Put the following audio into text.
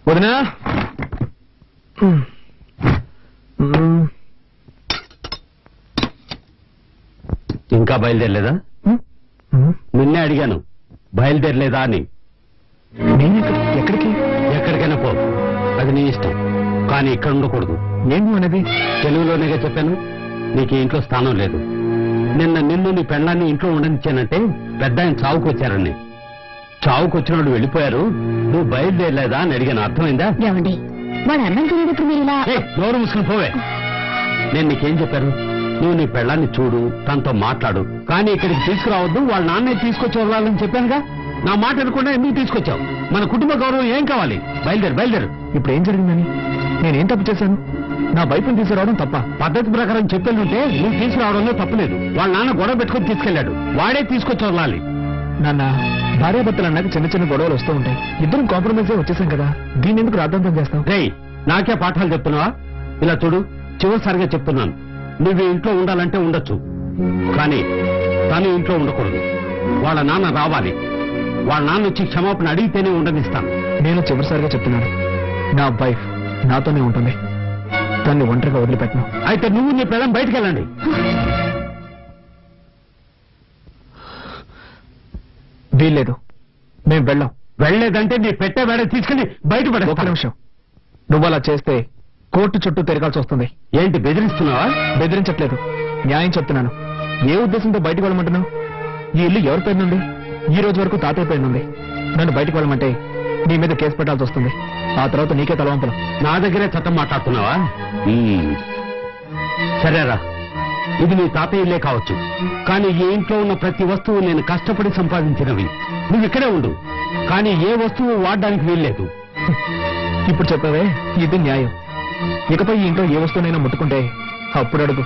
వదినా ఇంకా బయలుదేరలేదా? నిన్నే అడిగాను బయలుదేరలేదా అని. నేను ఎక్కడికి? ఎక్కడికైనా పో, అది నీ ఇష్టం, కానీ ఇక్కడ ఉండకూడదు. ఏంటి అనేది? తెలుగులోనేగా చెప్పాను, నీకు ఇంట్లో స్థానం లేదు. నిన్ను నీ పెళ్ళాన్ని ఇంట్లో ఉండనిచ్చానంటే పెద్ద ఆయన చావుకు వచ్చారని. చావుకు వచ్చిన వాళ్ళు వెళ్ళిపోయారు, నువ్వు బయలుదేరలేదా అని అడిగాను. అర్థమైందా? ఏమండి వాడు అన్నం తినేటప్పుడు మీరు ఇలా నోరు మూసుకుని పోవే. నేను నీకేం చెప్పాను? నువ్వు నీ పెళ్ళాన్ని చూడు, తనతో మాట్లాడు, కానీ ఇక్కడికి తీసుకురావద్దు, వాళ్ళ నాన్నే తీసుకొచ్చి వదలాలని చెప్పానుగా. నా మాట అనుకుండా ఎందుకు తీసుకొచ్చావు? మన కుటుంబ గౌరవం ఏం కావాలి? బయలుదేరు. ఇప్పుడు ఏం జరిగిందని? నేనేం తప్పు చేశాను? నా వైపుని తీసుకురావడం తప్ప? పద్ధతి ప్రకారం చెప్పేందుంటే నువ్వు తీసుకురావడంలో తప్పులేదు. వాళ్ళ నాన్న గొడవ పెట్టుకుని తీసుకెళ్లాడు, వాడే తీసుకొచ్చి వదలాలి. నాన్న, భార్యాభర్తలు అన్నాక చిన్న చిన్న గొడవలు వస్తూ ఉంటాయి. ఇద్దరం కాంప్రమైజ్ అయి వచ్చేసాం కదా, దీన్ని ఎందుకు రాద్ధాంతం చేస్తాం? రేయ్, నాకే పాఠాలు చెప్తున్నావా? ఇలా చూడు, చివరిసారిగా చెప్తున్నాను, నువ్వు ఇంట్లో ఉండాలంటే ఉండొచ్చు, కానీ తను ఇంట్లో ఉండకూడదు. వాళ్ళ నాన్న రావాలి, వాళ్ళ నాన్న వచ్చి క్షమాపణ అడిగితేనే ఉండనిస్తాను. నేను చివరిసారిగా చెప్తున్నాను, నా వైఫ్ నాతోనే ఉంటుంది, దాన్ని ఒంటరిగా వదిలిపెట్టను. అయితే నువ్వు నీ పిల్లం బయటికి వెళ్ళండి. వీల్లేదు, మేము వెళ్ళాం. వెళ్ళలేదంటే నీ పెట్టే వేడ తీసుకెళ్లి బయట ఒక్క పడే. నిమిషం, నువ్వు అలా చేస్తే కోర్టు చుట్టూ తిరగాల్సి వస్తుంది. ఏంటి బెదిరిస్తున్నావా? బెదిరించట్లేదు, న్యాయం చెప్తున్నాను. ఏ ఉద్దేశంతో బయటకు వెళ్ళమంటున్నావు? ఈ ఇల్లు ఎవరి పేరునుంది? ఈ రోజు వరకు తాతయ్య పేరునుంది. నన్ను బయటకు వెళ్ళమంటే నీ మీద కేసు పెట్టాల్సి వస్తుంది. ఆ తర్వాత నీకే తలవంపలు. నా దగ్గరే చట్టం మాట్లాడుతున్నావా? సరేరా, ఇది నీ తాతయ్య ఇల్లే కావచ్చు, కానీ ఈ ఇంట్లో ఉన్న ప్రతి వస్తువు నేను కష్టపడి సంపాదించినవి. నువ్వు ఇక్కడే ఉండు, కానీ ఏ వస్తువు వాడడానికి వీల్లేదు. ఇప్పుడు చెప్పావే, ఇది న్యాయం. ఇకపై ఈ ఇంట్లో ఏ వస్తువునైనా ముట్టుకుంటే అప్పుడు అడుగు.